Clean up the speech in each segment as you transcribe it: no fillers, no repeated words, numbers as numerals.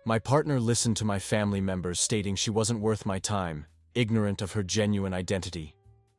My partner listened to my family members stating she wasn't worth my time, ignorant of her genuine identity.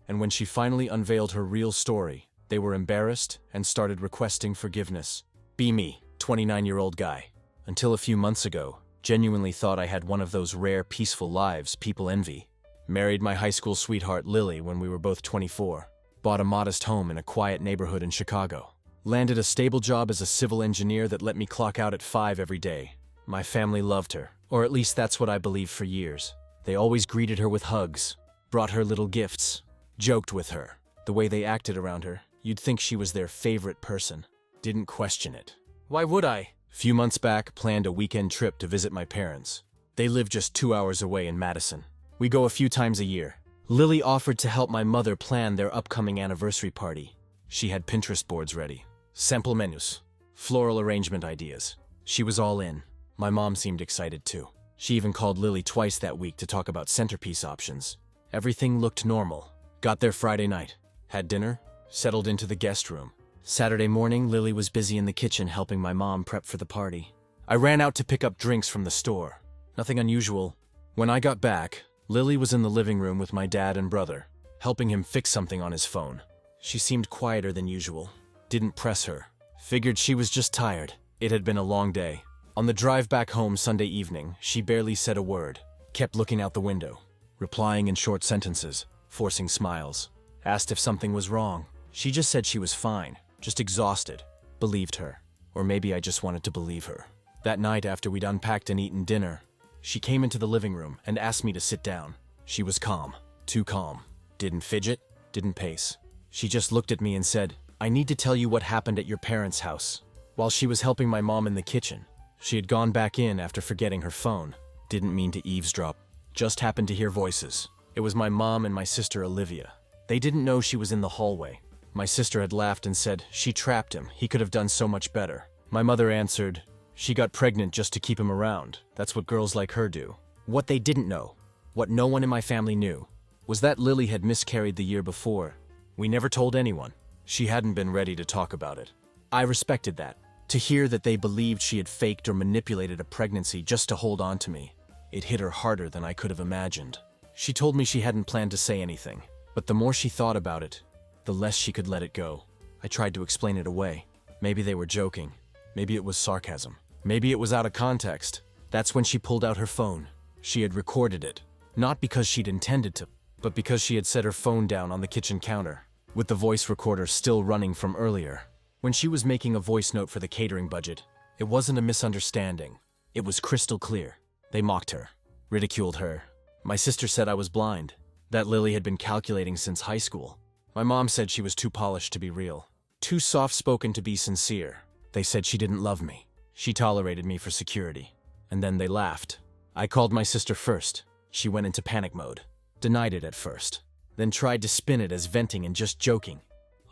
And when she finally unveiled her real story, they were embarrassed and started requesting forgiveness. Be me, 29-year-old guy. Until a few months ago, genuinely thought I had one of those rare peaceful lives people envy. Married my high school sweetheart Lily when we were both 24. Bought a modest home in a quiet neighborhood in Chicago. Landed a stable job as a civil engineer that let me clock out at 5 every day. My family loved her, or at least that's what I believed for years. They always greeted her with hugs, brought her little gifts, joked with her. The way they acted around her, you'd think she was their favorite person. Didn't question it. Why would I? Few months back, planned a weekend trip to visit my parents. They live just 2 hours away in Madison. We go a few times a year. Lily offered to help my mother plan their upcoming anniversary party. She had Pinterest boards ready, sample menus, floral arrangement ideas. She was all in. My mom seemed excited too. She even called Lily twice that week to talk about centerpiece options. Everything looked normal. Got there Friday night. Had dinner, settled into the guest room. Saturday morning, Lily was busy in the kitchen helping my mom prep for the party. I ran out to pick up drinks from the store. Nothing unusual. When I got back, Lily was in the living room with my dad and brother, helping him fix something on his phone. She seemed quieter than usual. Didn't press her. Figured she was just tired. It had been a long day. On the drive back home Sunday evening, she barely said a word. Kept looking out the window, replying in short sentences, forcing smiles. Asked if something was wrong. She just said she was fine, just exhausted. Believed her. Or maybe I just wanted to believe her. That night after we'd unpacked and eaten dinner, she came into the living room and asked me to sit down. She was calm. Too calm. Didn't fidget, didn't pace. She just looked at me and said, "I need to tell you what happened at your parents' house." While she was helping my mom in the kitchen, she had gone back in after forgetting her phone. Didn't mean to eavesdrop. Just happened to hear voices. It was my mom and my sister Olivia. They didn't know she was in the hallway. My sister had laughed and said, "She trapped him. He could have done so much better." My mother answered, "She got pregnant just to keep him around. That's what girls like her do." What they didn't know, what no one in my family knew, was that Lily had miscarried the year before. We never told anyone. She hadn't been ready to talk about it. I respected that. To hear that they believed she had faked or manipulated a pregnancy just to hold on to me, it hit her harder than I could have imagined. She told me she hadn't planned to say anything, but the more she thought about it, the less she could let it go. I tried to explain it away. Maybe they were joking. Maybe it was sarcasm. Maybe it was out of context. That's when she pulled out her phone. She had recorded it, not because she'd intended to, but because she had set her phone down on the kitchen counter, with the voice recorder still running from earlier. When she was making a voice note for the catering budget, it wasn't a misunderstanding. It was crystal clear. They mocked her, ridiculed her. My sister said I was blind, that Lily had been calculating since high school. My mom said she was too polished to be real, too soft-spoken to be sincere. They said she didn't love me. She tolerated me for security. And then they laughed. I called my sister first. She went into panic mode, denied it at first, then tried to spin it as venting and just joking.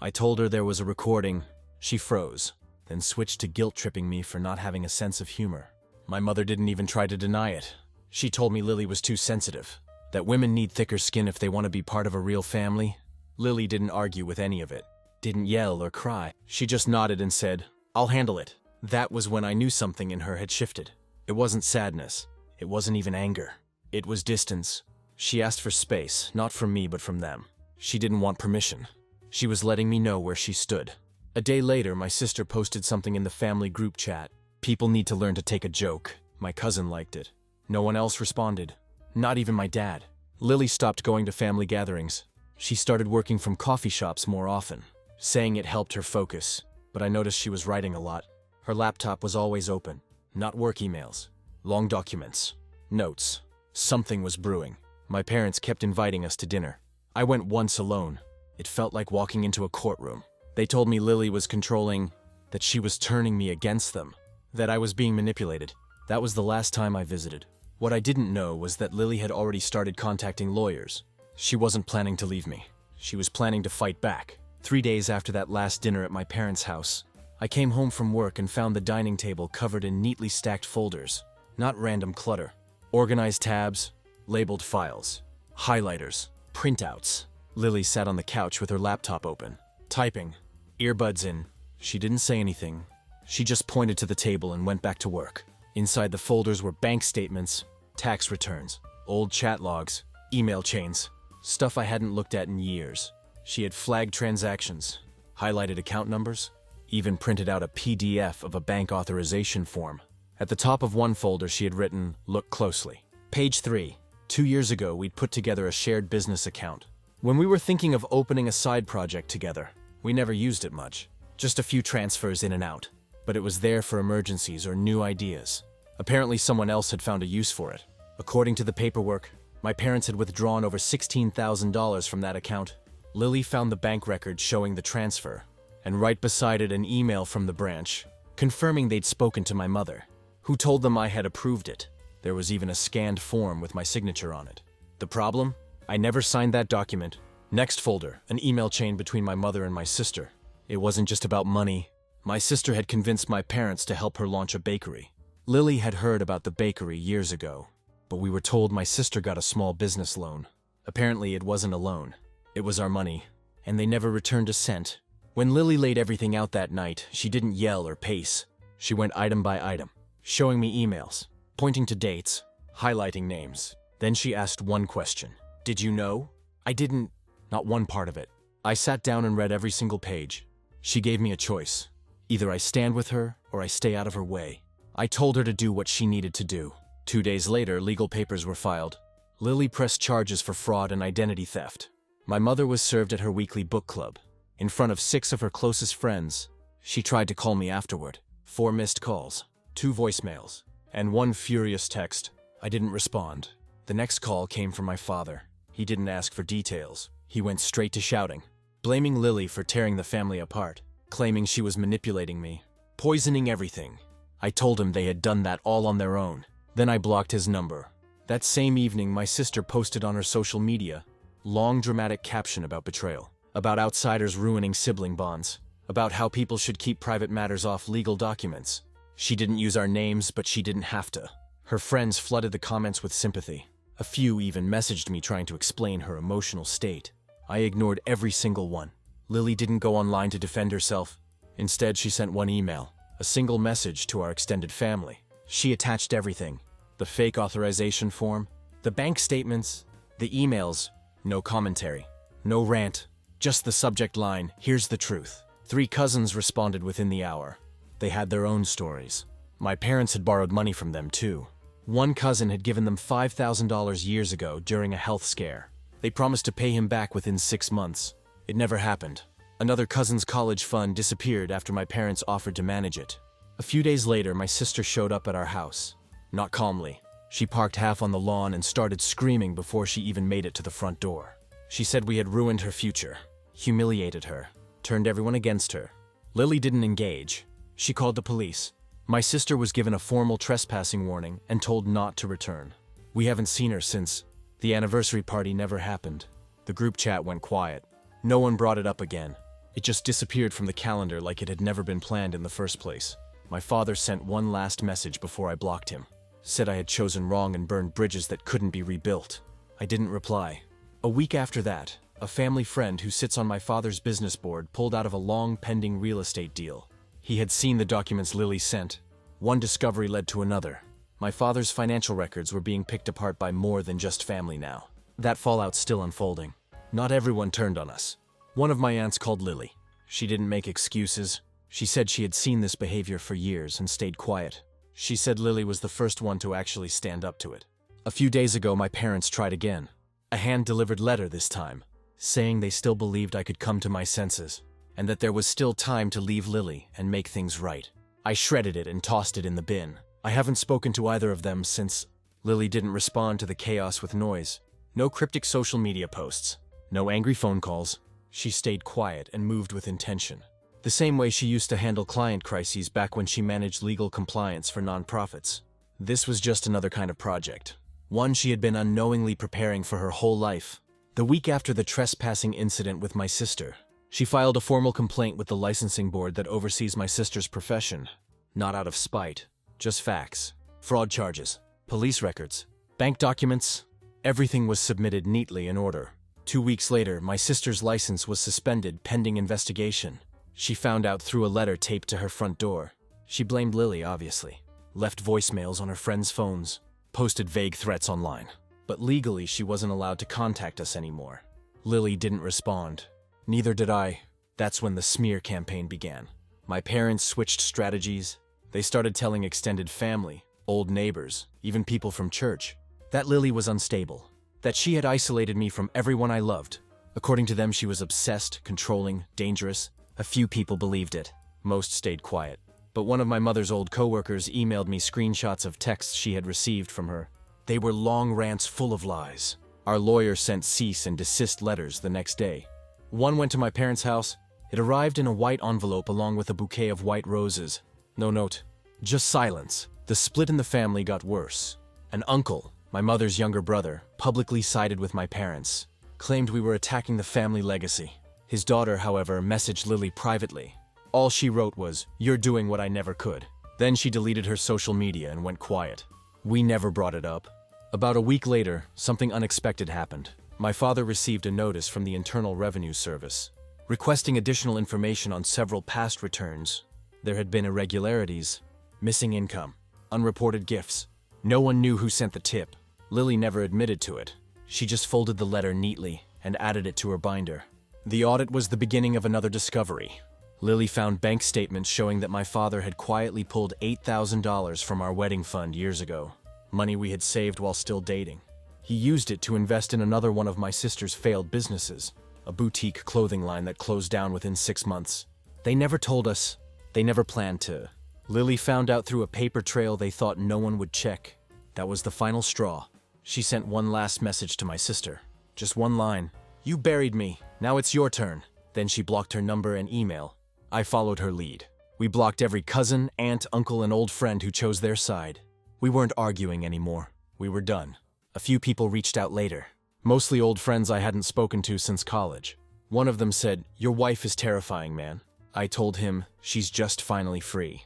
I told her there was a recording. She froze, then switched to guilt-tripping me for not having a sense of humor. My mother didn't even try to deny it. She told me Lily was too sensitive, that women need thicker skin if they want to be part of a real family. Lily didn't argue with any of it, didn't yell or cry. She just nodded and said, "I'll handle it." That was when I knew something in her had shifted. It wasn't sadness. It wasn't even anger. It was distance. She asked for space, not from me but from them. She didn't want permission. She was letting me know where she stood. A day later, my sister posted something in the family group chat. "People need to learn to take a joke." My cousin liked it. No one else responded. Not even my dad. Lily stopped going to family gatherings. She started working from coffee shops more often, saying it helped her focus. But I noticed she was writing a lot. Her laptop was always open. Not work emails. Long documents. Notes. Something was brewing. My parents kept inviting us to dinner. I went once alone. It felt like walking into a courtroom. They told me Lily was controlling, that she was turning me against them, that I was being manipulated. That was the last time I visited. What I didn't know was that Lily had already started contacting lawyers. She wasn't planning to leave me. She was planning to fight back. 3 days after that last dinner at my parents' house, I came home from work and found the dining table covered in neatly stacked folders. Not random clutter. Organized tabs, labeled files, highlighters, printouts. Lily sat on the couch with her laptop open, typing, earbuds in. She didn't say anything. She just pointed to the table and went back to work. Inside the folders were bank statements, tax returns, old chat logs, email chains, stuff I hadn't looked at in years. She had flagged transactions, highlighted account numbers, even printed out a PDF of a bank authorization form. At the top of one folder she had written, "Look closely." Page 3. 2 years ago, we'd put together a shared business account. When we were thinking of opening a side project together, we never used it much. Just a few transfers in and out. But it was there for emergencies or new ideas. Apparently someone else had found a use for it. According to the paperwork, my parents had withdrawn over $16,000 from that account. Lily found the bank record showing the transfer, and right beside it an email from the branch, confirming they'd spoken to my mother, who told them I had approved it. There was even a scanned form with my signature on it. The problem? I never signed that document. Next folder, an email chain between my mother and my sister. It wasn't just about money. My sister had convinced my parents to help her launch a bakery. Lily had heard about the bakery years ago, but we were told my sister got a small business loan. Apparently it wasn't a loan. It was our money, and they never returned a cent. When Lily laid everything out that night, she didn't yell or pace. She went item by item, showing me emails, pointing to dates, highlighting names. Then she asked one question. "Did you know?" I didn't, not one part of it. I sat down and read every single page. She gave me a choice. Either I stand with her or I stay out of her way. I told her to do what she needed to do. 2 days later, legal papers were filed. Lily pressed charges for fraud and identity theft. My mother was served at her weekly book club. In front of 6 of her closest friends, she tried to call me afterward. 4 missed calls, 2 voicemails, and 1 furious text. I didn't respond. The next call came from my father. He didn't ask for details. He went straight to shouting, blaming Lily for tearing the family apart, claiming she was manipulating me, poisoning everything. I told him they had done that all on their own. Then I blocked his number. That same evening, my sister posted on her social media, long dramatic caption about betrayal, about outsiders ruining sibling bonds, about how people should keep private matters off legal documents. She didn't use our names, but she didn't have to. Her friends flooded the comments with sympathy. A few even messaged me trying to explain her emotional state. I ignored every single one. Lily didn't go online to defend herself. Instead, she sent one email, a single message to our extended family. She attached everything: the fake authorization form, the bank statements, the emails. No commentary, no rant, just the subject line, "Here's the truth." 3 cousins responded within the hour. They had their own stories. My parents had borrowed money from them too. One cousin had given them $5,000 years ago during a health scare. They promised to pay him back within 6 months. It never happened. Another cousin's college fund disappeared after my parents offered to manage it. A few days later, my sister showed up at our house. Not calmly. She parked half on the lawn and started screaming before she even made it to the front door. She said we had ruined her future, humiliated her, turned everyone against her. Lily didn't engage. She called the police. My sister was given a formal trespassing warning and told not to return. We haven't seen her since. The anniversary party never happened. The group chat went quiet. No one brought it up again. It just disappeared from the calendar like it had never been planned in the first place. My father sent one last message before I blocked him. Said I had chosen wrong and burned bridges that couldn't be rebuilt. I didn't reply. A week after that, a family friend who sits on my father's business board pulled out of a long pending real estate deal. He had seen the documents Lily sent. One discovery led to another. My father's financial records were being picked apart by more than just family now. That fallout's still unfolding. Not everyone turned on us. One of my aunts called Lily. She didn't make excuses. She said she had seen this behavior for years and stayed quiet. She said Lily was the first one to actually stand up to it. A few days ago, my parents tried again. A hand-delivered letter this time, saying they still believed I could come to my senses, and that there was still time to leave Lily and make things right. I shredded it and tossed it in the bin. I haven't spoken to either of them since. Lily didn't respond to the chaos with noise. No cryptic social media posts. No angry phone calls. She stayed quiet and moved with intention. The same way she used to handle client crises back when she managed legal compliance for nonprofits. This was just another kind of project. One she had been unknowingly preparing for her whole life. The week after the trespassing incident with my sister, she filed a formal complaint with the licensing board that oversees my sister's profession. Not out of spite, just facts. Fraud charges, police records, bank documents. Everything was submitted neatly in order. 2 weeks later, my sister's license was suspended pending investigation. She found out through a letter taped to her front door. She blamed Lily, obviously. left voicemails on her friends' phones, posted vague threats online. But legally, she wasn't allowed to contact us anymore. Lily didn't respond. Neither did I. That's when the smear campaign began. My parents switched strategies. They started telling extended family, old neighbors, even people from church, that Lily was unstable, that she had isolated me from everyone I loved. According to them, she was obsessed, controlling, dangerous. A few people believed it. Most stayed quiet. But one of my mother's old coworkers emailed me screenshots of texts she had received from her. They were long rants full of lies. Our lawyer sent cease and desist letters the next day. One went to my parents' house. It arrived in a white envelope along with a bouquet of white roses. No note, just silence. The split in the family got worse. An uncle, my mother's younger brother, publicly sided with my parents, claimed we were attacking the family legacy. His daughter, however, messaged Lily privately. All she wrote was, "You're doing what I never could." Then she deleted her social media and went quiet. We never brought it up. About a week later, something unexpected happened. My father received a notice from the Internal Revenue Service, requesting additional information on several past returns. There had been irregularities, missing income, unreported gifts. No one knew who sent the tip. Lily never admitted to it. She just folded the letter neatly and added it to her binder. The audit was the beginning of another discovery. Lily found bank statements showing that my father had quietly pulled $8,000 from our wedding fund years ago, money we had saved while still dating. He used it to invest in another one of my sister's failed businesses, a boutique clothing line that closed down within 6 months. They never told us. They never planned to. Lily found out through a paper trail they thought no one would check. That was the final straw. She sent one last message to my sister. Just one line. "You buried me. Now it's your turn." Then she blocked her number and email. I followed her lead. We blocked every cousin, aunt, uncle, and old friend who chose their side. We weren't arguing anymore. We were done. A few people reached out later. Mostly old friends I hadn't spoken to since college. One of them said, "Your wife is terrifying, man." I told him, "She's just finally free."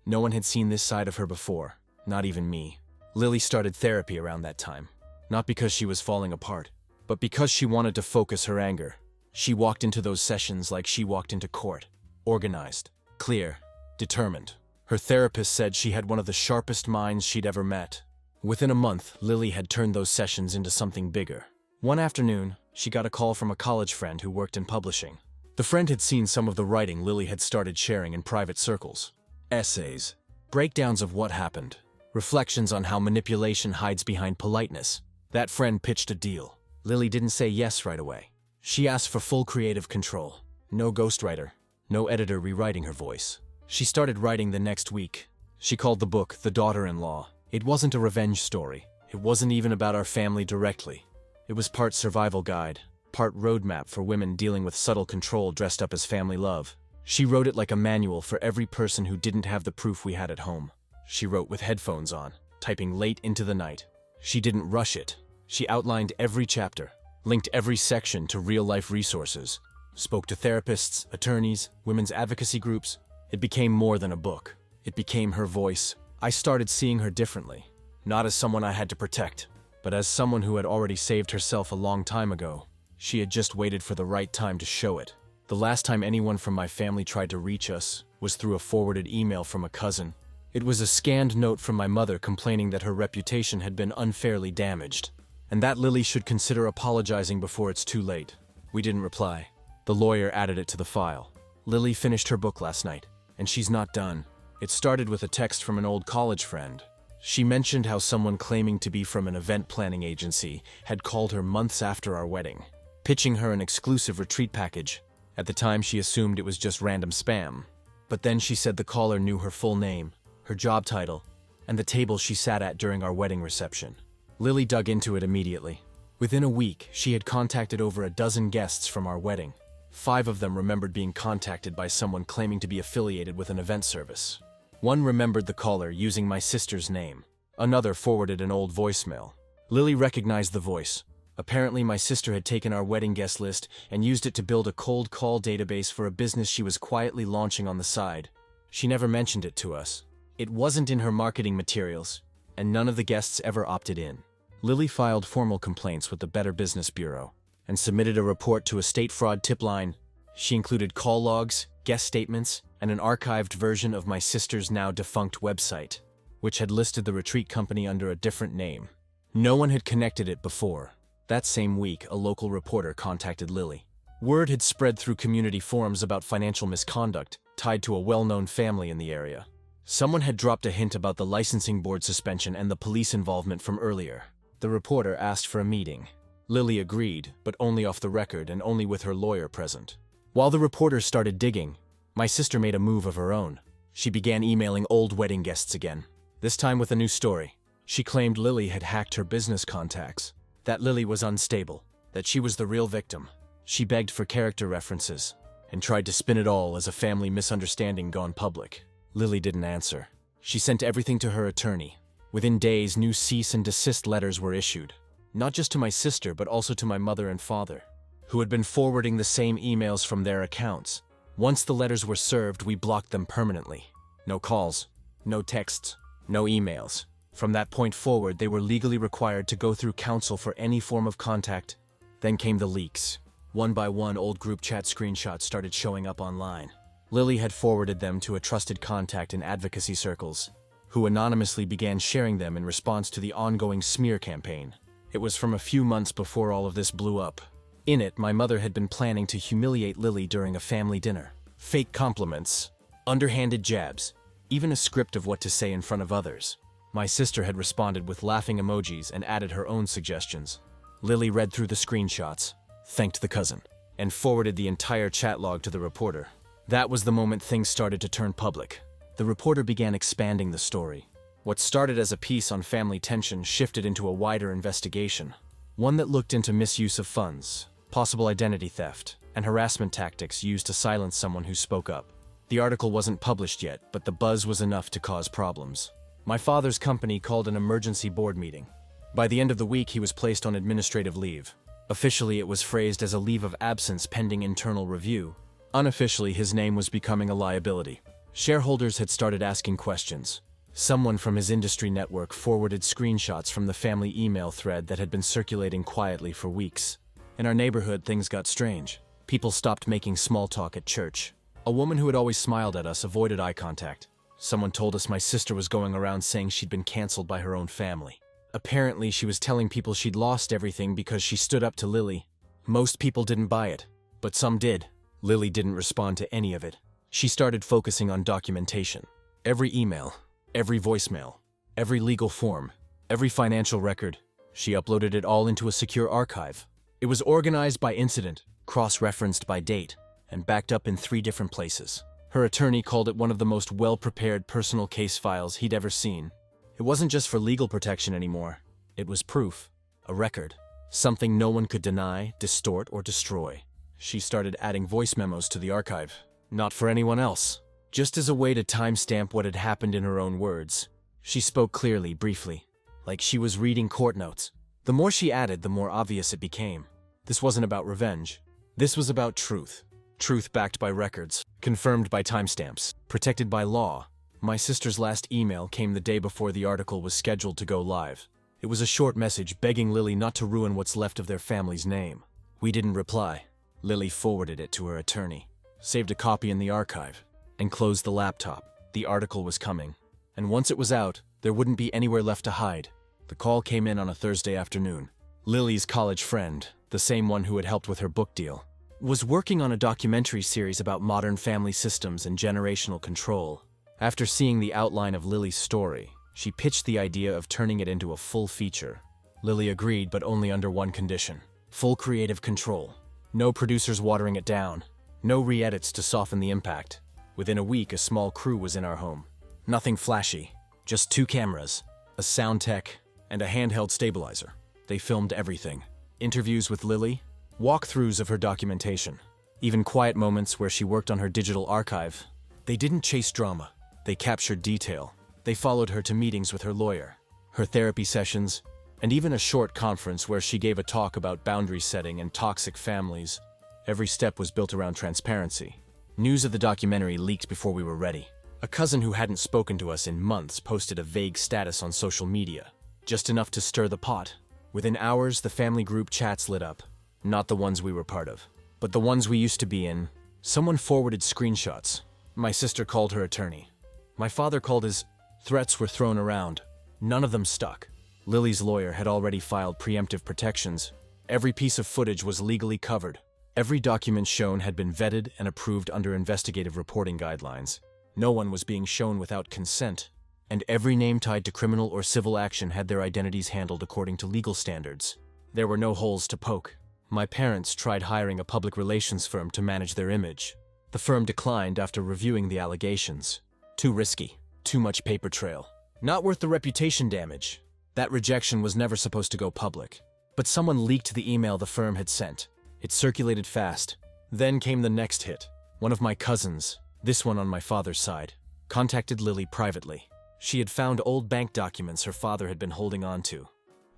No one had seen this side of her before, not even me. Lily started therapy around that time. Not because she was falling apart, but because she wanted to focus her anger. She walked into those sessions like she walked into court. Organized, clear, determined. Her therapist said she had one of the sharpest minds she'd ever met. Within a month, Lily had turned those sessions into something bigger. One afternoon, she got a call from a college friend who worked in publishing. The friend had seen some of the writing Lily had started sharing in private circles. Essays, breakdowns of what happened, reflections on how manipulation hides behind politeness. That friend pitched a deal. Lily didn't say yes right away. She asked for full creative control. No ghostwriter, no editor rewriting her voice. She started writing the next week. She called the book The Daughter-in-Law. It wasn't a revenge story. It wasn't even about our family directly. It was part survival guide, part roadmap for women dealing with subtle control dressed up as family love. She wrote it like a manual for every person who didn't have the proof we had at home. She wrote with headphones on, typing late into the night. She didn't rush it. She outlined every chapter, linked every section to real-life resources, spoke to therapists, attorneys, women's advocacy groups. It became more than a book. It became her voice. I started seeing her differently, not as someone I had to protect, but as someone who had already saved herself a long time ago. She had just waited for the right time to show it. The last time anyone from my family tried to reach us was through a forwarded email from a cousin. It was a scanned note from my mother complaining that her reputation had been unfairly damaged, and that Lily should consider apologizing before it's too late. We didn't reply. The lawyer added it to the file. Lily finished her book last night, and she's not done. It started with a text from an old college friend. She mentioned how someone claiming to be from an event planning agency had called her months after our wedding, pitching her an exclusive retreat package. At the time, she assumed it was just random spam. But then she said the caller knew her full name, her job title, and the table she sat at during our wedding reception. Lily dug into it immediately. Within a week, she had contacted over a dozen guests from our wedding. 5 of them remembered being contacted by someone claiming to be affiliated with an event service. One remembered the caller using my sister's name. Another forwarded an old voicemail. Lily recognized the voice. Apparently, my sister had taken our wedding guest list and used it to build a cold call database for a business she was quietly launching on the side. She never mentioned it to us. It wasn't in her marketing materials, and none of the guests ever opted in. Lily filed formal complaints with the Better Business Bureau and submitted a report to a state fraud tip line. She included call logs, guest statements, and an archived version of my sister's now defunct website. which had listed the retreat company under a different name. No one had connected it before. That same week, a local reporter contacted Lily. Word had spread through community forums about financial misconduct tied to a well-known family in the area. Someone had dropped a hint about the licensing board suspension and the police involvement from earlier. The reporter asked for a meeting. Lily agreed, but only off the record and only with her lawyer present. While the reporter started digging, my sister made a move of her own. She began emailing old wedding guests again, this time with a new story. She claimed Lily had hacked her business contacts, that Lily was unstable, that she was the real victim. She begged for character references and tried to spin it all as a family misunderstanding gone public. Lily didn't answer. She sent everything to her attorney. Within days, new cease and desist letters were issued, not just to my sister but also to my mother and father, who had been forwarding the same emails from their accounts. Once the letters were served, we blocked them permanently. No calls, no texts, no emails. From that point forward, they were legally required to go through counsel for any form of contact. Then came the leaks. One by one, old group chat screenshots started showing up online. Lily had forwarded them to a trusted contact in advocacy circles, who anonymously began sharing them in response to the ongoing smear campaign. It was from a few months before all of this blew up. In it, my mother had been planning to humiliate Lily during a family dinner. Fake compliments, underhanded jabs, even a script of what to say in front of others. My sister had responded with laughing emojis and added her own suggestions. Lily read through the screenshots, thanked the cousin, and forwarded the entire chat log to the reporter. That was the moment things started to turn public. The reporter began expanding the story. What started as a piece on family tension shifted into a wider investigation, one that looked into misuse of funds, possible identity theft, and harassment tactics used to silence someone who spoke up. The article wasn't published yet, but the buzz was enough to cause problems. My father's company called an emergency board meeting. By the end of the week, he was placed on administrative leave. Officially, it was phrased as a leave of absence pending internal review. Unofficially, his name was becoming a liability. Shareholders had started asking questions. Someone from his industry network forwarded screenshots from the family email thread that had been circulating quietly for weeks. In our neighborhood, things got strange. People stopped making small talk at church. A woman who had always smiled at us avoided eye contact. Someone told us my sister was going around saying she'd been canceled by her own family. Apparently, she was telling people she'd lost everything because she stood up to Lily. Most people didn't buy it, but some did. Lily didn't respond to any of it. She started focusing on documentation. Every email, every voicemail, every legal form, every financial record. She uploaded it all into a secure archive. It was organized by incident, cross-referenced by date, and backed up in 3 different places. Her attorney called it one of the most well-prepared personal case files he'd ever seen. It wasn't just for legal protection anymore. It was proof, a record, something no one could deny, distort, or destroy. She started adding voice memos to the archive, not for anyone else, just as a way to timestamp what had happened in her own words. She spoke clearly, briefly, like she was reading court notes. The more she added, the more obvious it became. This wasn't about revenge. This was about truth. Truth backed by records, confirmed by timestamps, protected by law. My sister's last email came the day before the article was scheduled to go live. It was a short message begging Lily not to ruin what's left of their family's name. We didn't reply. Lily forwarded it to her attorney, saved a copy in the archive, and closed the laptop. The article was coming, and once it was out, there wouldn't be anywhere left to hide. The call came in on a Thursday afternoon. Lily's college friend, the same one who had helped with her book deal, was working on a documentary series about modern family systems and generational control. After seeing the outline of Lily's story, she pitched the idea of turning it into a full feature. Lily agreed, but only under one condition: full creative control. No producers watering it down. No re-edits to soften the impact. Within a week, a small crew was in our home. Nothing flashy, just 2 cameras, a sound tech, and a handheld stabilizer. They filmed everything. Interviews with Lily, walkthroughs of her documentation, even quiet moments where she worked on her digital archive. They didn't chase drama. They captured detail. They followed her to meetings with her lawyer, her therapy sessions, and even a short conference where she gave a talk about boundary setting and toxic families. Every step was built around transparency. News of the documentary leaked before we were ready. A cousin who hadn't spoken to us in months posted a vague status on social media, just enough to stir the pot. Within hours, the family group chats lit up. Not the ones we were part of, but the ones we used to be in. Someone forwarded screenshots. My sister called her attorney. My father called his Threats were thrown around. None of them stuck. Lily's lawyer had already filed preemptive protections. Every piece of footage was legally covered. Every document shown had been vetted and approved under investigative reporting guidelines. No one was being shown without consent, and every name tied to criminal or civil action had their identities handled according to legal standards. There were no holes to poke. My parents tried hiring a public relations firm to manage their image. The firm declined after reviewing the allegations. Too risky, too much paper trail. Not worth the reputation damage. That rejection was never supposed to go public. But someone leaked the email the firm had sent. It circulated fast. Then came the next hit. One of my cousins, this one on my father's side, contacted Lily privately. She had found old bank documents her father had been holding on to.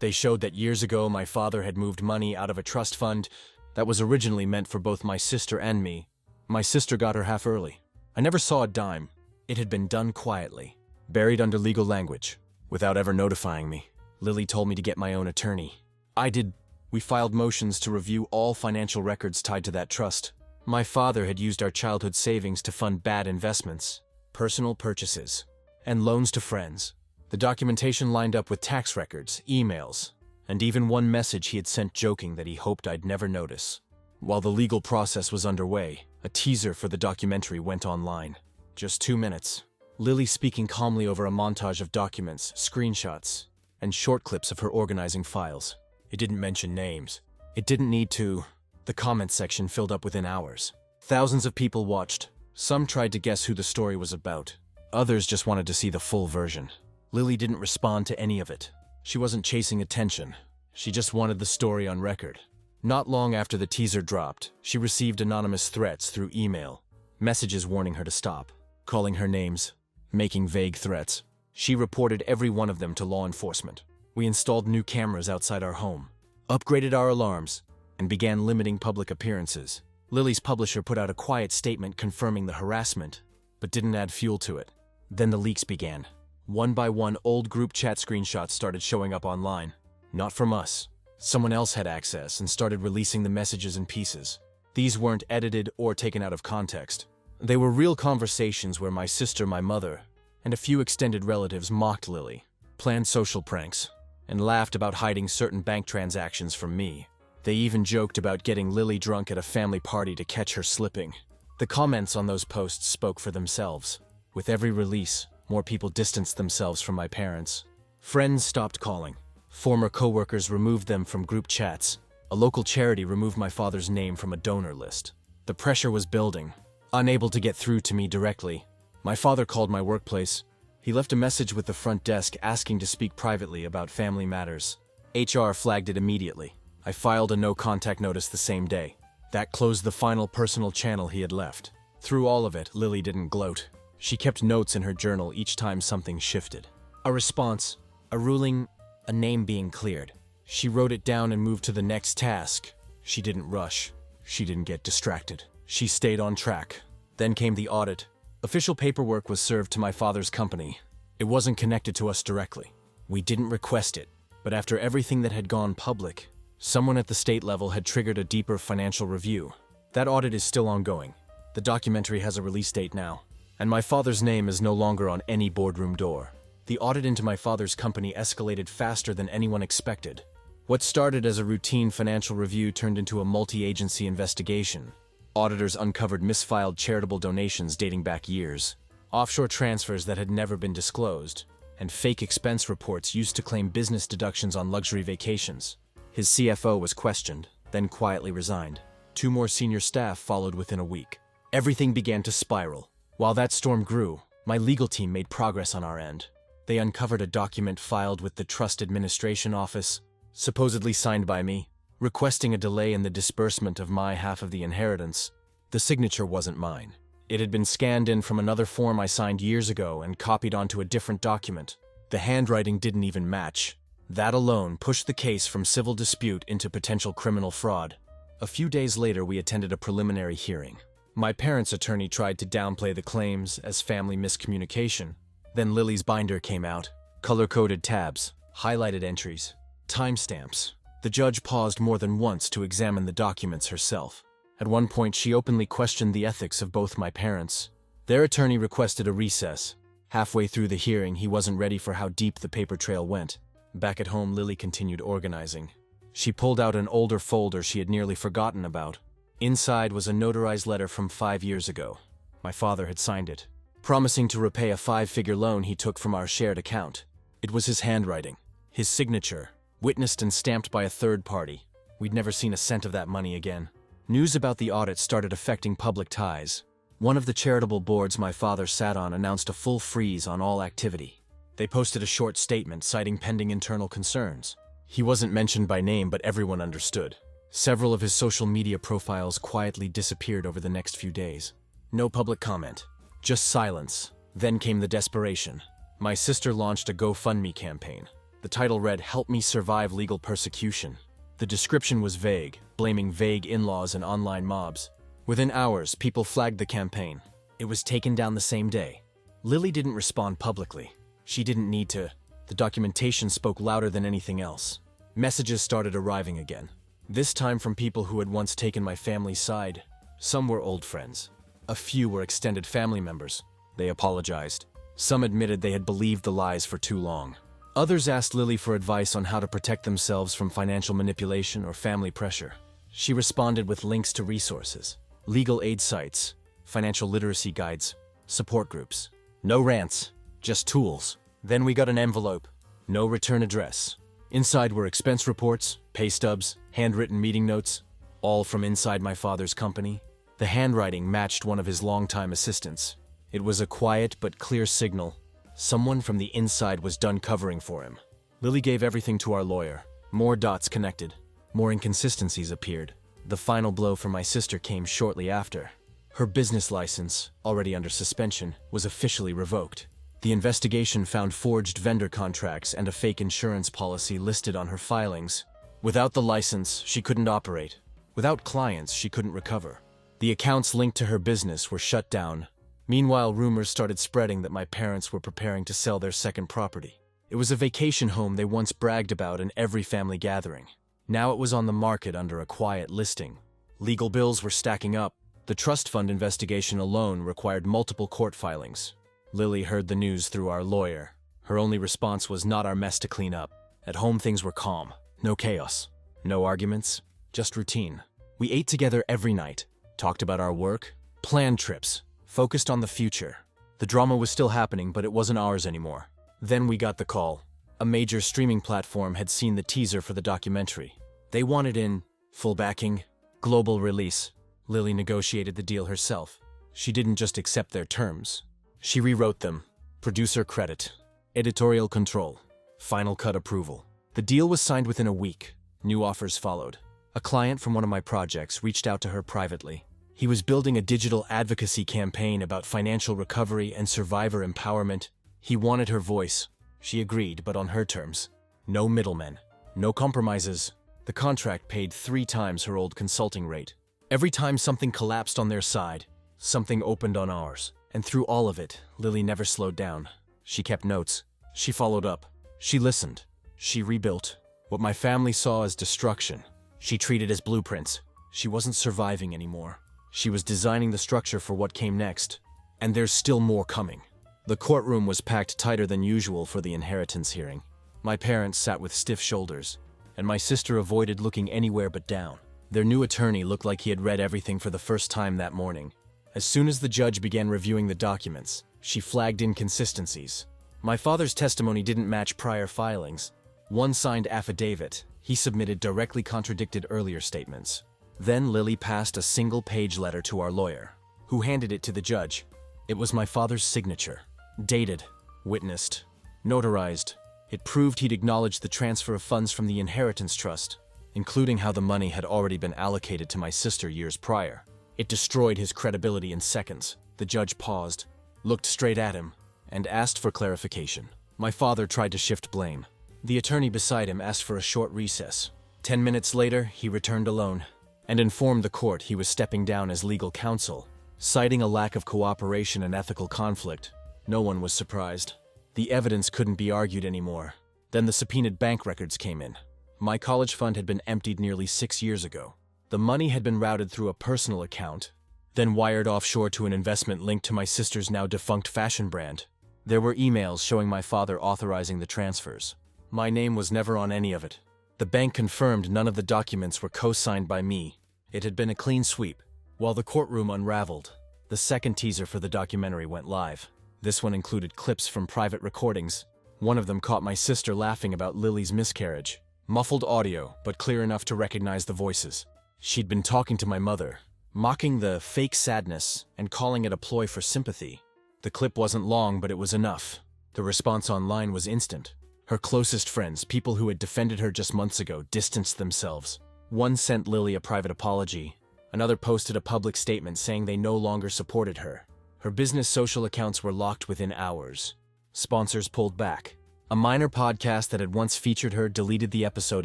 They showed that years ago my father had moved money out of a trust fund that was originally meant for both my sister and me. My sister got her half early. I never saw a dime. It had been done quietly, buried under legal language, without ever notifying me. Lily told me to get my own attorney. I did. We filed motions to review all financial records tied to that trust. My father had used our childhood savings to fund bad investments, personal purchases, and loans to friends. The documentation lined up with tax records, emails, and even one message he had sent joking that he hoped I'd never notice. While the legal process was underway, a teaser for the documentary went online. Just 2 minutes. Lily speaking calmly over a montage of documents, screenshots, and short clips of her organizing files. It didn't mention names. It didn't need to. The comment section filled up within hours. Thousands of people watched. Some tried to guess who the story was about. Others just wanted to see the full version. Lily didn't respond to any of it. She wasn't chasing attention. She just wanted the story on record. Not long after the teaser dropped, she received anonymous threats through email. Messages warning her to stop, calling her names, making vague threats. She reported every one of them to law enforcement. We installed new cameras outside our home, upgraded our alarms, and began limiting public appearances. Lily's publisher put out a quiet statement confirming the harassment, but didn't add fuel to it. Then the leaks began. One by one, old group chat screenshots started showing up online. Not from us. Someone else had access and started releasing the messages in pieces. These weren't edited or taken out of context. They were real conversations where my sister, my mother, and a few extended relatives mocked Lily, planned social pranks, and laughed about hiding certain bank transactions from me. They even joked about getting Lily drunk at a family party to catch her slipping. The comments on those posts spoke for themselves. With every release, more people distanced themselves from my parents. Friends stopped calling. Former coworkers removed them from group chats. A local charity removed my father's name from a donor list. The pressure was building. Unable to get through to me directly, my father called my workplace. He left a message with the front desk asking to speak privately about family matters. HR flagged it immediately. I filed a no-contact notice the same day. That closed the final personal channel he had left. Through all of it, Lily didn't gloat. She kept notes in her journal each time something shifted. A response, a ruling, a name being cleared. She wrote it down and moved to the next task. She didn't rush. She didn't get distracted. She stayed on track. Then came the audit. Official paperwork was served to my father's company. It wasn't connected to us directly. We didn't request it. But after everything that had gone public, someone at the state level had triggered a deeper financial review. That audit is still ongoing. The documentary has a release date now, and my father's name is no longer on any boardroom door. The audit into my father's company escalated faster than anyone expected. What started as a routine financial review turned into a multi-agency investigation. Auditors uncovered misfiled charitable donations dating back years, offshore transfers that had never been disclosed, and fake expense reports used to claim business deductions on luxury vacations. His CFO was questioned, then quietly resigned. 2 more senior staff followed within a week. Everything began to spiral. While that storm grew, my legal team made progress on our end. They uncovered a document filed with the Trust Administration Office, supposedly signed by me, requesting a delay in the disbursement of my half of the inheritance. The signature wasn't mine. It had been scanned in from another form I signed years ago and copied onto a different document. The handwriting didn't even match. That alone pushed the case from civil dispute into potential criminal fraud. A few days later, we attended a preliminary hearing. My parents' attorney tried to downplay the claims as family miscommunication. Then Lily's binder came out. Color-coded tabs, highlighted entries, timestamps. The judge paused more than once to examine the documents herself. At one point, she openly questioned the ethics of both my parents. Their attorney requested a recess. Halfway through the hearing, he wasn't ready for how deep the paper trail went. Back at home, Lily continued organizing. She pulled out an older folder she had nearly forgotten about. Inside was a notarized letter from 5 years ago. My father had signed it, promising to repay a 5-figure loan he took from our shared account. It was his handwriting, his signature, witnessed and stamped by a third party. We'd never seen a cent of that money again. News about the audit started affecting public ties. One of the charitable boards my father sat on announced a full freeze on all activity. They posted a short statement citing pending internal concerns. He wasn't mentioned by name, but everyone understood. Several of his social media profiles quietly disappeared over the next few days. No public comment, just silence. Then came the desperation. My sister launched a GoFundMe campaign. The title read, "Help Me Survive Legal Persecution." The description was vague, blaming vague in-laws and online mobs. Within hours, people flagged the campaign. It was taken down the same day. Lily didn't respond publicly. She didn't need to. The documentation spoke louder than anything else. Messages started arriving again. This time from people who had once taken my family's side. Some were old friends. A few were extended family members. They apologized. Some admitted they had believed the lies for too long. Others asked Lily for advice on how to protect themselves from financial manipulation or family pressure. She responded with links to resources, legal aid sites, financial literacy guides, support groups. No rants, just tools. Then we got an envelope. No return address. Inside were expense reports, pay stubs, handwritten meeting notes, all from inside my father's company. The handwriting matched one of his longtime assistants. It was a quiet but clear signal. Someone from the inside was done covering for him. Lily gave everything to our lawyer. More dots connected. More inconsistencies appeared. The final blow for my sister came shortly after. Her business license, already under suspension, was officially revoked. The investigation found forged vendor contracts and a fake insurance policy listed on her filings. Without the license, she couldn't operate. Without clients, she couldn't recover. The accounts linked to her business were shut down. Meanwhile, rumors started spreading that my parents were preparing to sell their second property. It was a vacation home they once bragged about in every family gathering. Now it was on the market under a quiet listing. Legal bills were stacking up. The trust fund investigation alone required multiple court filings. Lily heard the news through our lawyer. Her only response was not our mess to clean up. At home things were calm. No chaos. No arguments. Just routine. We ate together every night. Talked about our work. Planned trips. Focused on the future. The drama was still happening, but it wasn't ours anymore. Then we got the call. A major streaming platform had seen the teaser for the documentary. They wanted in full backing, global release. Lily negotiated the deal herself. She didn't just accept their terms. She rewrote them. Producer credit, editorial control, final cut approval. The deal was signed within a week. New offers followed. A client from one of my projects reached out to her privately. He was building a digital advocacy campaign about financial recovery and survivor empowerment. He wanted her voice. She agreed, but on her terms. No middlemen. No compromises. The contract paid 3 times her old consulting rate. Every time something collapsed on their side, something opened on ours. And through all of it, Lily never slowed down. She kept notes. She followed up. She listened. She rebuilt. What my family saw as destruction, she treated as blueprints. She wasn't surviving anymore. She was designing the structure for what came next. And there's still more coming. The courtroom was packed tighter than usual for the inheritance hearing. My parents sat with stiff shoulders, and my sister avoided looking anywhere but down. Their new attorney looked like he had read everything for the first time that morning. As soon as the judge began reviewing the documents, she flagged inconsistencies. My father's testimony didn't match prior filings. One signed affidavit he submitted directly contradicted earlier statements. Then Lily passed a single-page letter to our lawyer, who handed it to the judge. It was my father's signature. Dated, witnessed, notarized. It proved he'd acknowledged the transfer of funds from the inheritance trust, including how the money had already been allocated to my sister years prior. It destroyed his credibility in seconds. The judge paused, looked straight at him, and asked for clarification. My father tried to shift blame. The attorney beside him asked for a short recess. 10 minutes later, he returned alone, and informed the court he was stepping down as legal counsel, citing a lack of cooperation and ethical conflict. No one was surprised. The evidence couldn't be argued anymore. Then the subpoenaed bank records came in. My college fund had been emptied nearly 6 years ago. The money had been routed through a personal account, then wired offshore to an investment linked to my sister's now defunct fashion brand. There were emails showing my father authorizing the transfers. My name was never on any of it. The bank confirmed none of the documents were co-signed by me. It had been a clean sweep. While the courtroom unraveled, the second teaser for the documentary went live. This one included clips from private recordings. One of them caught my sister laughing about Lily's miscarriage. Muffled audio, but clear enough to recognize the voices. She'd been talking to my mother, mocking the fake sadness and calling it a ploy for sympathy. The clip wasn't long, but it was enough. The response online was instant. Her closest friends, people who had defended her just months ago, distanced themselves. One sent Lily a private apology. Another posted a public statement saying they no longer supported her. Her business social accounts were locked within hours. Sponsors pulled back. A minor podcast that had once featured her deleted the episode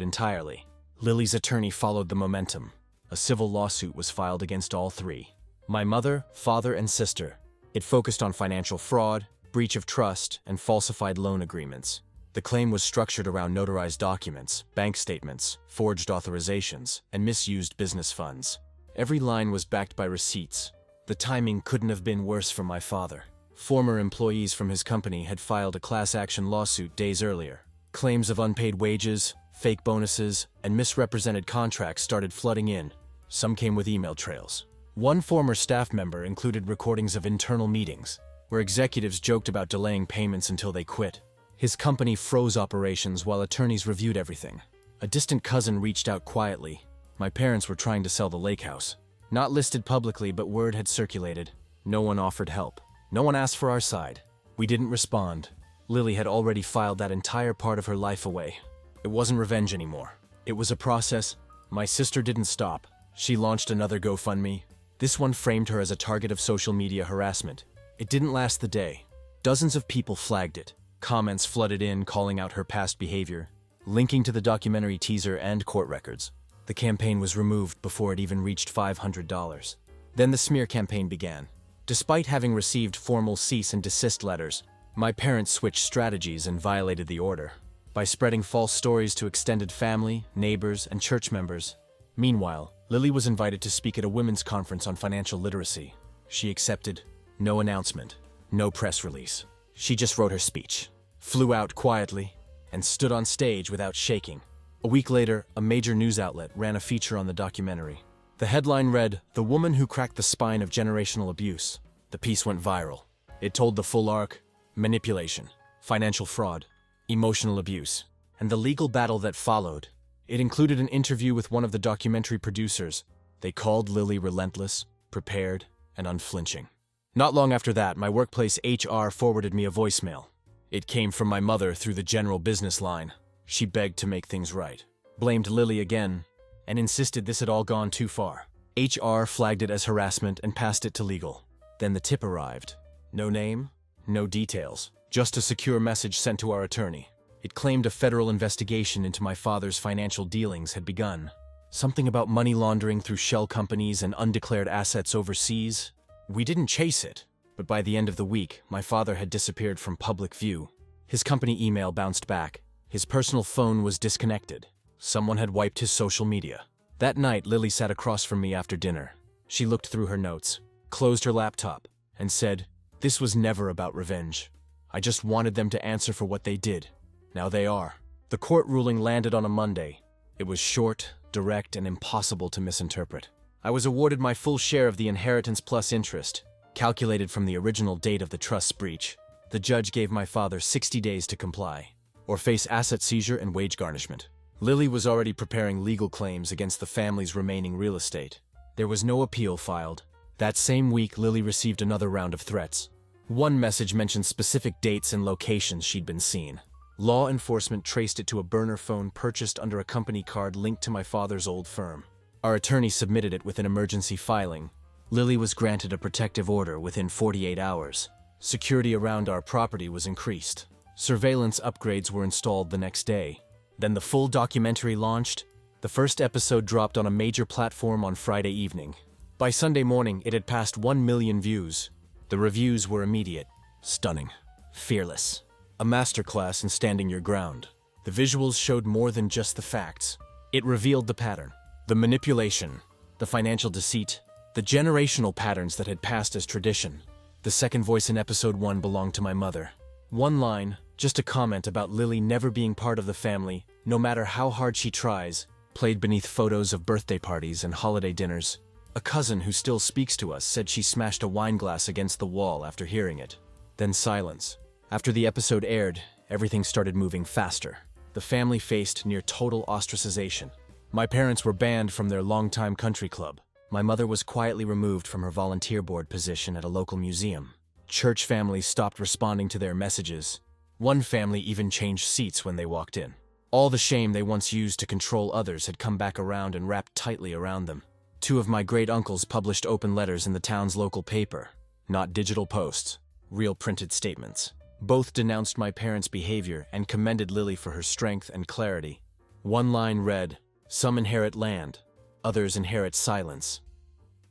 entirely. Lily's attorney followed the momentum. A civil lawsuit was filed against all three: my mother, father, and sister. It focused on financial fraud, breach of trust, and falsified loan agreements. The claim was structured around notarized documents, bank statements, forged authorizations, and misused business funds. Every line was backed by receipts. The timing couldn't have been worse for my father. Former employees from his company had filed a class action lawsuit days earlier. Claims of unpaid wages, fake bonuses, and misrepresented contracts started flooding in. Some came with email trails. One former staff member included recordings of internal meetings, where executives joked about delaying payments until they quit. His company froze operations while attorneys reviewed everything. A distant cousin reached out quietly. My parents were trying to sell the lake house. Not listed publicly, but word had circulated. No one offered help. No one asked for our side. We didn't respond. Lily had already filed that entire part of her life away. It wasn't revenge anymore. It was a process. My sister didn't stop. She launched another GoFundMe. This one framed her as a target of social media harassment. It didn't last the day. Dozens of people flagged it. Comments flooded in calling out her past behavior, linking to the documentary teaser and court records. The campaign was removed before it even reached $500. Then the smear campaign began. Despite having received formal cease and desist letters, my parents switched strategies and violated the order by spreading false stories to extended family, neighbors, and church members. Meanwhile, Lily was invited to speak at a women's conference on financial literacy. She accepted. No announcement, no press release. She just wrote her speech, flew out quietly, and stood on stage without shaking. A week later, a major news outlet ran a feature on the documentary. The headline read, "The Woman Who Cracked the Spine of Generational Abuse." The piece went viral. It told the full arc: manipulation, financial fraud, emotional abuse, and the legal battle that followed. It included an interview with one of the documentary producers. They called Lily relentless, prepared, and unflinching. Not long after that, my workplace HR forwarded me a voicemail. It came from my mother through the general business line. She begged to make things right, blamed Lily again, and insisted this had all gone too far. HR flagged it as harassment and passed it to legal. Then the tip arrived. No name, no details, just a secure message sent to our attorney. It claimed a federal investigation into my father's financial dealings had begun. Something about money laundering through shell companies and undeclared assets overseas. We didn't chase it, but by the end of the week, my father had disappeared from public view. His company email bounced back. His personal phone was disconnected. Someone had wiped his social media. That night, Lily sat across from me after dinner. She looked through her notes, closed her laptop, and said, "This was never about revenge. I just wanted them to answer for what they did. Now they are." The court ruling landed on a Monday. It was short, direct, and impossible to misinterpret. I was awarded my full share of the inheritance plus interest, calculated from the original date of the trust's breach. The judge gave my father 60 days to comply, or face asset seizure and wage garnishment. Lily was already preparing legal claims against the family's remaining real estate. There was no appeal filed. That same week, Lily received another round of threats. One message mentioned specific dates and locations she'd been seen. Law enforcement traced it to a burner phone purchased under a company card linked to my father's old firm. Our attorney submitted it with an emergency filing. Lily was granted a protective order within 48 hours. Security around our property was increased. Surveillance upgrades were installed the next day. Then the full documentary launched. The first episode dropped on a major platform on Friday evening. By Sunday morning, it had passed 1 million views. The reviews were immediate, stunning, fearless. A masterclass in standing your ground. The visuals showed more than just the facts. It revealed the pattern, the manipulation, the financial deceit, the generational patterns that had passed as tradition. The second voice in episode 1 belonged to my mother. One line, just a comment about Lily never being part of the family, no matter how hard she tries, played beneath photos of birthday parties and holiday dinners. A cousin who still speaks to us said she smashed a wine glass against the wall after hearing it. Then silence. After the episode aired, everything started moving faster. The family faced near total ostracization. My parents were banned from their longtime country club. My mother was quietly removed from her volunteer board position at a local museum. Church families stopped responding to their messages. One family even changed seats when they walked in. All the shame they once used to control others had come back around and wrapped tightly around them. Two of my great-uncles published open letters in the town's local paper. Not digital posts, real printed statements. Both denounced my parents' behavior and commended Lily for her strength and clarity. One line read, "Some inherit land, others inherit silence."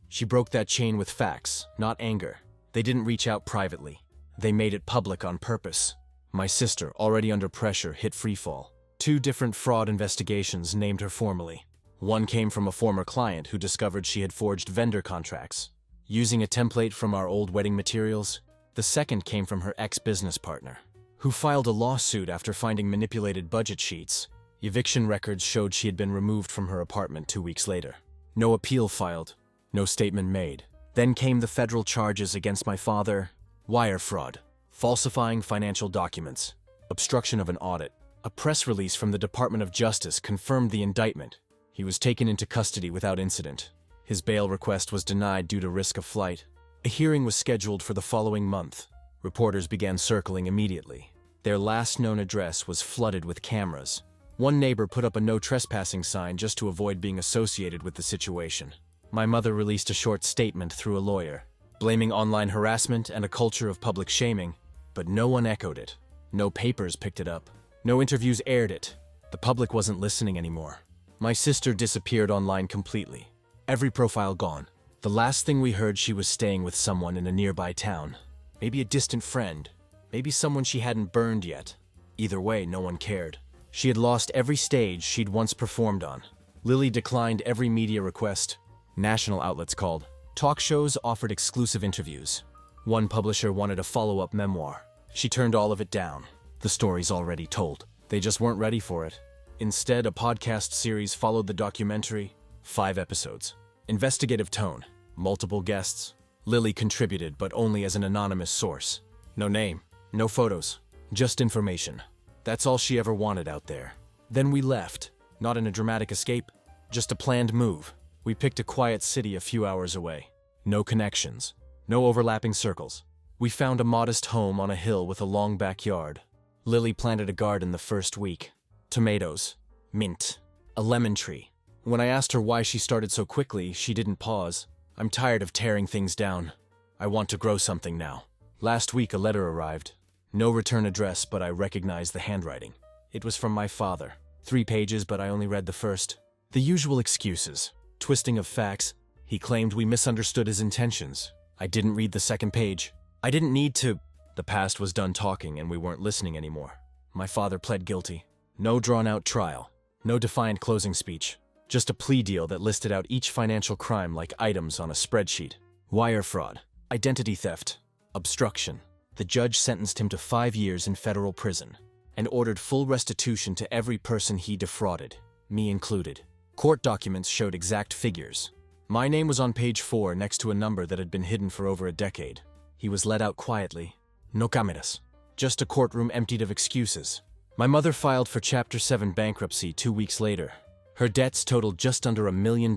She broke that chain with facts, not anger. They didn't reach out privately. They made it public on purpose. My sister, already under pressure, hit freefall. 2 different fraud investigations named her formally. One came from a former client who discovered she had forged vendor contracts, using a template from our old wedding materials. The second came from her ex-business partner, who filed a lawsuit after finding manipulated budget sheets. Eviction records showed she had been removed from her apartment 2 weeks later. No appeal filed, no statement made. Then came the federal charges against my father: wire fraud, falsifying financial documents, obstruction of an audit. A press release from the Department of Justice confirmed the indictment. He was taken into custody without incident. His bail request was denied due to risk of flight. A hearing was scheduled for the following month. Reporters began circling immediately. Their last known address was flooded with cameras. One neighbor put up a no trespassing sign just to avoid being associated with the situation. My mother released a short statement through a lawyer, blaming online harassment and a culture of public shaming, but no one echoed it. No papers picked it up. No interviews aired it. The public wasn't listening anymore. My sister disappeared online completely. Every profile gone. The last thing we heard, she was staying with someone in a nearby town. Maybe a distant friend. Maybe someone she hadn't burned yet. Either way, no one cared. She had lost every stage she'd once performed on. Lily declined every media request. National outlets called. Talk shows offered exclusive interviews. One publisher wanted a follow-up memoir. She turned all of it down. The story's already told. They just weren't ready for it. Instead, a podcast series followed the documentary. 5 episodes. Investigative tone. Multiple guests. Lily contributed, but only as an anonymous source. No name. No photos. Just information. That's all she ever wanted out there. Then we left. Not in a dramatic escape. Just a planned move. We picked a quiet city a few hours away. No connections. No overlapping circles. We found a modest home on a hill with a long backyard. Lily planted a garden the first week. Tomatoes, mint, a lemon tree. When I asked her why she started so quickly, she didn't pause. "I'm tired of tearing things down. I want to grow something now." Last week a letter arrived. No return address, but I recognized the handwriting. It was from my father. 3 pages, but I only read the first. The usual excuses. Twisting of facts. He claimed we misunderstood his intentions. I didn't read the second page. I didn't need to. The past was done talking and we weren't listening anymore. My father pled guilty. No drawn-out trial. No defiant closing speech. Just a plea deal that listed out each financial crime like items on a spreadsheet. Wire fraud. Identity theft. Obstruction. The judge sentenced him to 5 years in federal prison and ordered full restitution to every person he defrauded, me included. Court documents showed exact figures. My name was on page 4 next to a number that had been hidden for over a decade. He was let out quietly. No cameras. Just a courtroom emptied of excuses. My mother filed for Chapter 7 bankruptcy 2 weeks later. Her debts totaled just under $1 million.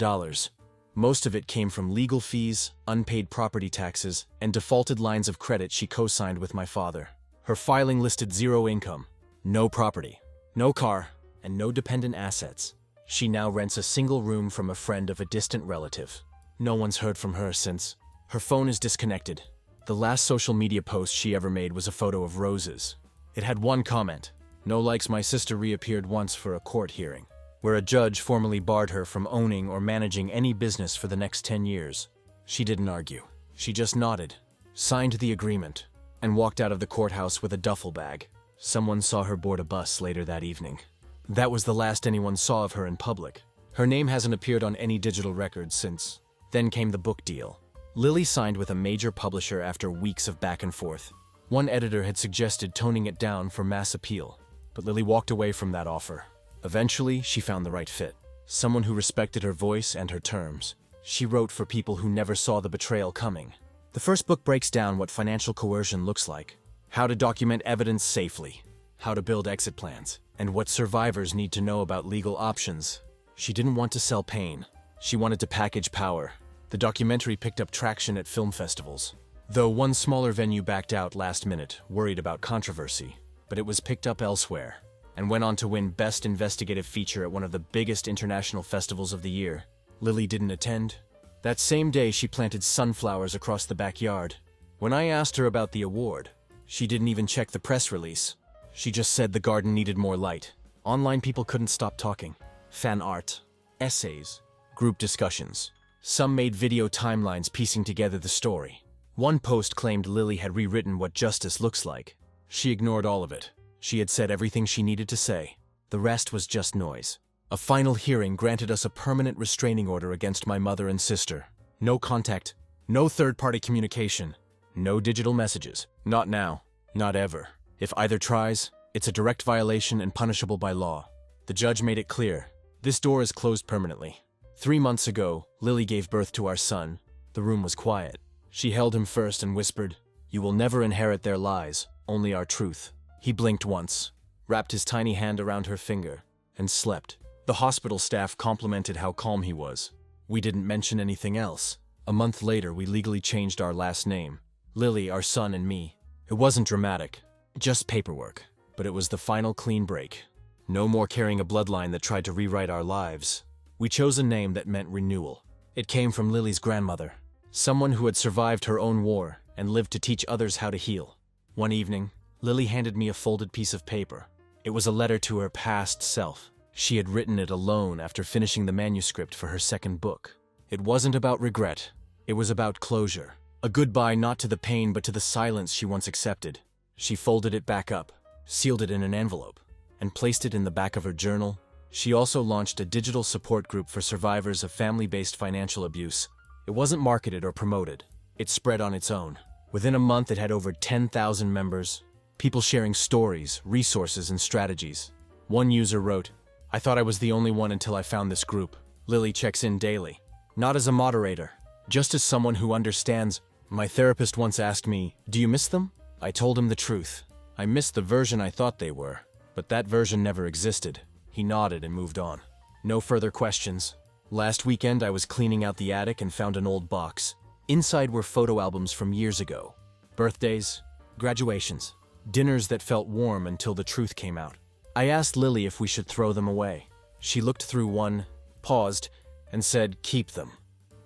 Most of it came from legal fees, unpaid property taxes, and defaulted lines of credit she co-signed with my father. Her filing listed 0 income, no property, no car, and no dependent assets. She now rents a single room from a friend of a distant relative. No one's heard from her since. Her phone is disconnected. The last social media post she ever made was a photo of roses. It had 1 comment. No likes. My sister reappeared once for a court hearing, where a judge formally barred her from owning or managing any business for the next 10 years. She didn't argue. She just nodded, signed the agreement, and walked out of the courthouse with a duffel bag. Someone saw her board a bus later that evening. That was the last anyone saw of her in public. Her name hasn't appeared on any digital records since. Then came the book deal. Lily signed with a major publisher after weeks of back and forth. One editor had suggested toning it down for mass appeal, but Lily walked away from that offer. Eventually, she found the right fit. Someone who respected her voice and her terms. She wrote for people who never saw the betrayal coming. The first book breaks down what financial coercion looks like, how to document evidence safely, how to build exit plans, and what survivors need to know about legal options. She didn't want to sell pain. She wanted to package power. The documentary picked up traction at film festivals, though one smaller venue backed out last minute, worried about controversy. But it was picked up elsewhere, and went on to win Best Investigative Feature at one of the biggest international festivals of the year. Lily didn't attend. That same day, she planted sunflowers across the backyard. When I asked her about the award, she didn't even check the press release. She just said the garden needed more light. Online people couldn't stop talking. Fan art, essays, group discussions. Some made video timelines piecing together the story. One post claimed Lily had rewritten what justice looks like. She ignored all of it. She had said everything she needed to say. The rest was just noise. A final hearing granted us a permanent restraining order against my mother and sister. No contact, no third-party communication, no digital messages. Not now, not ever. If either tries, it's a direct violation and punishable by law. The judge made it clear. This door is closed permanently. 3 months ago, Lily gave birth to our son. The room was quiet. She held him first and whispered, "You will never inherit their lies, only our truth." He blinked once, wrapped his tiny hand around her finger, and slept. The hospital staff complimented how calm he was. We didn't mention anything else. A month later, we legally changed our last name. Lily, our son, and me. It wasn't dramatic, just paperwork. But it was the final clean break. No more carrying a bloodline that tried to rewrite our lives. We chose a name that meant renewal. It came from Lily's grandmother, someone who had survived her own war and lived to teach others how to heal. One evening, Lily handed me a folded piece of paper. It was a letter to her past self. She had written it alone after finishing the manuscript for her second book. It wasn't about regret. It was about closure. A goodbye not to the pain but to the silence she once accepted. She folded it back up, sealed it in an envelope, and placed it in the back of her journal. She also launched a digital support group for survivors of family-based financial abuse. It wasn't marketed or promoted. It spread on its own. Within a month, it had over 10,000 members, people sharing stories, resources, and strategies. One user wrote, "I thought I was the only one until I found this group. Lily checks in daily. Not as a moderator, just as someone who understands. My therapist once asked me, 'Do you miss them?' I told him the truth. I missed the version I thought they were, but that version never existed." He nodded and moved on. No further questions. Last weekend, I was cleaning out the attic and found an old box. Inside were photo albums from years ago. Birthdays, graduations, dinners that felt warm until the truth came out. I asked Lily if we should throw them away. She looked through one, paused, and said, "Keep them.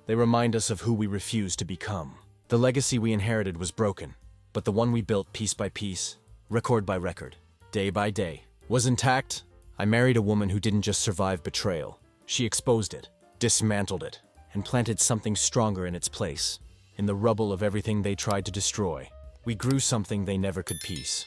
They remind us of who we refused to become." The legacy we inherited was broken, but the one we built piece by piece, record by record, day by day, was intact. I married a woman who didn't just survive betrayal. She exposed it, dismantled it, and planted something stronger in its place. In the rubble of everything they tried to destroy, we grew something they never could piece.